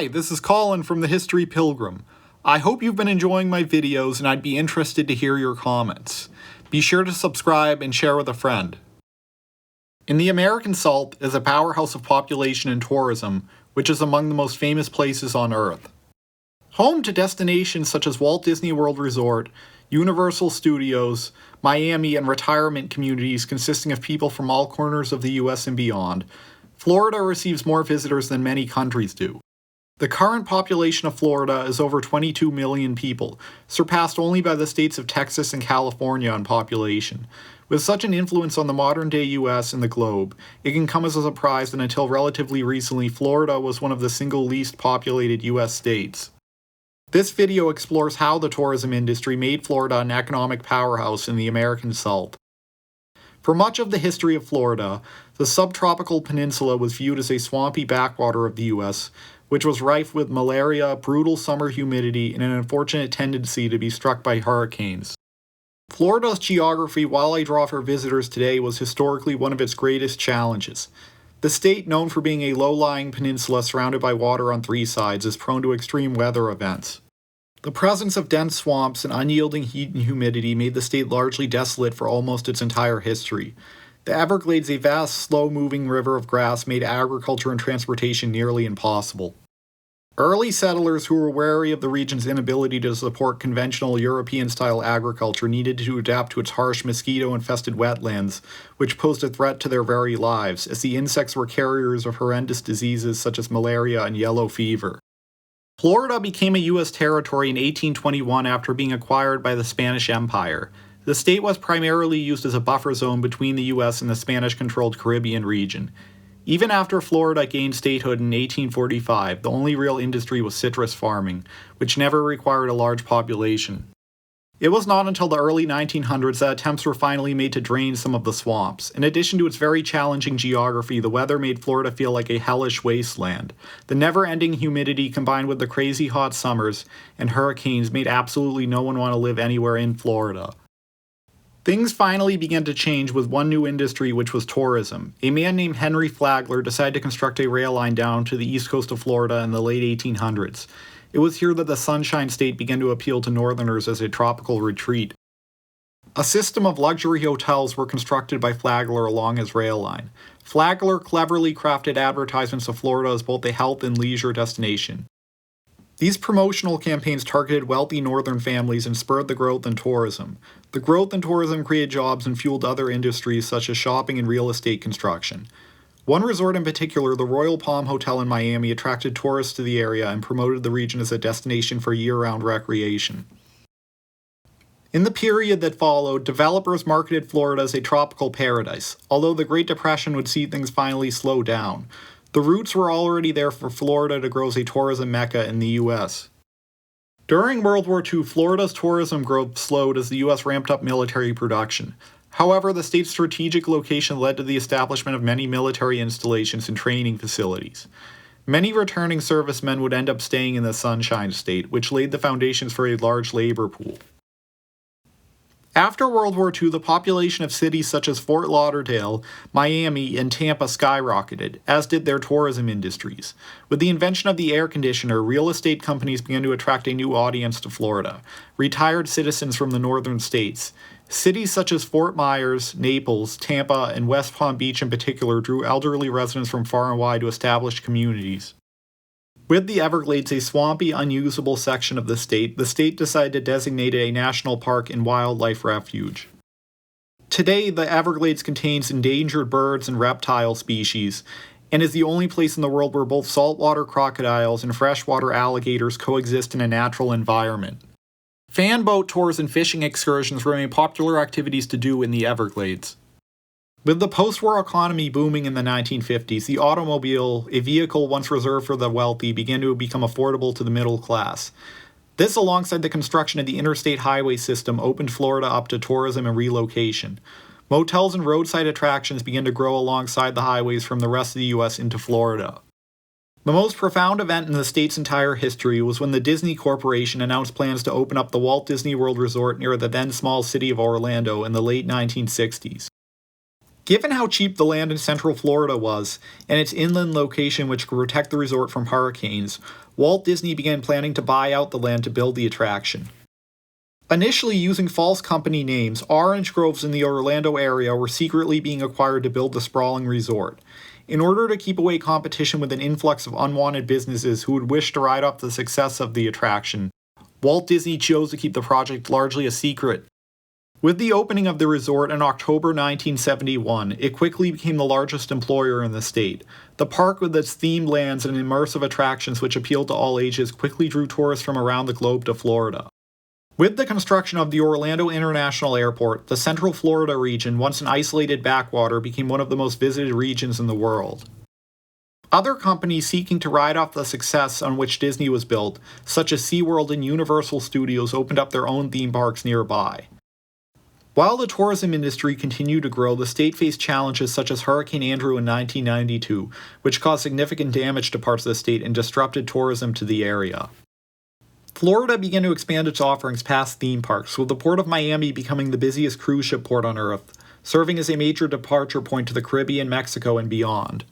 Hi, this is Colin from the History Pilgrim. I hope you've been enjoying my videos and I'd be interested to hear your comments. Be sure to subscribe and share with a friend. In the American Salt is a powerhouse of population and tourism, which is among the most famous places on Earth. Home to destinations such as Walt Disney World Resort, Universal Studios, Miami, and retirement communities consisting of people from all corners of the US and beyond, Florida receives more visitors than many countries do. The current population of Florida is over 22 million people, surpassed only by the states of Texas and California in population. With such an influence on the modern-day US and the globe, it can come as a surprise that until relatively recently, Florida was one of the single least populated US states. This video explores how the tourism industry made Florida an economic powerhouse in the American Salt. For much of the history of Florida, the subtropical peninsula was viewed as a swampy backwater of the US, which was rife with malaria, brutal summer humidity, and an unfortunate tendency to be struck by hurricanes. Florida's geography, while I draw for visitors today, was historically one of its greatest challenges. The state, known for being a low-lying peninsula surrounded by water on three sides, is prone to extreme weather events. The presence of dense swamps and unyielding heat and humidity made the state largely desolate for almost its entire history. The Everglades, a vast, slow-moving river of grass, made agriculture and transportation nearly impossible. Early settlers who were wary of the region's inability to support conventional European-style agriculture needed to adapt to its harsh mosquito-infested wetlands, which posed a threat to their very lives, as the insects were carriers of horrendous diseases such as malaria and yellow fever. Florida became a U.S. territory in 1821 after being acquired by the Spanish Empire. The state was primarily used as a buffer zone between the U.S. and the Spanish-controlled Caribbean region. Even after Florida gained statehood in 1845, the only real industry was citrus farming, which never required a large population. It was not until the early 1900s that attempts were finally made to drain some of the swamps. In addition to its very challenging geography, the weather made Florida feel like a hellish wasteland. The never-ending humidity combined with the crazy hot summers and hurricanes made absolutely no one want to live anywhere in Florida. Things finally began to change with one new industry, which was tourism. A man named Henry Flagler decided to construct a rail line down to the east coast of Florida in the late 1800s. It was here that the Sunshine State began to appeal to northerners as a tropical retreat. A system of luxury hotels were constructed by Flagler along his rail line. Flagler cleverly crafted advertisements of Florida as both a health and leisure destination. These promotional campaigns targeted wealthy northern families and spurred the growth in tourism. The growth in tourism created jobs and fueled other industries such as shopping and real estate construction. One resort in particular, the Royal Palm Hotel in Miami, attracted tourists to the area and promoted the region as a destination for year-round recreation. In the period that followed, developers marketed Florida as a tropical paradise, although the Great Depression would see things finally slow down. The roots were already there for Florida to grow as a tourism mecca in the U.S. During World War II, Florida's tourism growth slowed as the U.S. ramped up military production. However, the state's strategic location led to the establishment of many military installations and training facilities. Many returning servicemen would end up staying in the Sunshine State, which laid the foundations for a large labor pool. After World War II, the population of cities such as Fort Lauderdale, Miami, and Tampa skyrocketed, as did their tourism industries. With the invention of the air conditioner, real estate companies began to attract a new audience to Florida, retired citizens from the northern states. Cities such as Fort Myers, Naples, Tampa, and West Palm Beach in particular drew elderly residents from far and wide to established communities. With the Everglades a swampy, unusable section of the state decided to designate it a national park and wildlife refuge. Today, the Everglades contains endangered birds and reptile species, and is the only place in the world where both saltwater crocodiles and freshwater alligators coexist in a natural environment. Fan boat tours and fishing excursions remain popular activities to do in the Everglades. With the post-war economy booming in the 1950s, the automobile, a vehicle once reserved for the wealthy, began to become affordable to the middle class. This, alongside the construction of the interstate highway system, opened Florida up to tourism and relocation. Motels and roadside attractions began to grow alongside the highways from the rest of the U.S. into Florida. The most profound event in the state's entire history was when the Disney Corporation announced plans to open up the Walt Disney World Resort near the then small city of Orlando in the late 1960s. Given how cheap the land in Central Florida was, and its inland location which could protect the resort from hurricanes, Walt Disney began planning to buy out the land to build the attraction. Initially using false company names, orange groves in the Orlando area were secretly being acquired to build the sprawling resort. In order to keep away competition with an influx of unwanted businesses who would wish to ride off the success of the attraction, Walt Disney chose to keep the project largely a secret. With the opening of the resort in October 1971, it quickly became the largest employer in the state. The park, with its themed lands and immersive attractions which appealed to all ages, quickly drew tourists from around the globe to Florida. With the construction of the Orlando International Airport, the Central Florida region, once an isolated backwater, became one of the most visited regions in the world. Other companies seeking to ride off the success on which Disney was built, such as SeaWorld and Universal Studios, opened up their own theme parks nearby. While the tourism industry continued to grow, the state faced challenges such as Hurricane Andrew in 1992, which caused significant damage to parts of the state and disrupted tourism to the area. Florida began to expand its offerings past theme parks, with the Port of Miami becoming the busiest cruise ship port on Earth, serving as a major departure point to the Caribbean, Mexico, and beyond.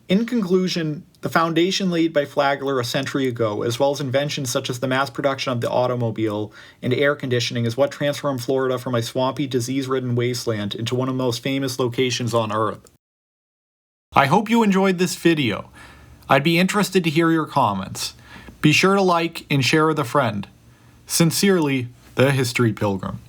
In conclusion, the foundation laid by Flagler a century ago, as well as inventions such as the mass production of the automobile and air conditioning, is what transformed Florida from a swampy, disease-ridden wasteland into one of the most famous locations on Earth. I hope you enjoyed this video. I'd be interested to hear your comments. Be sure to like and share with a friend. Sincerely, the History Pilgrim.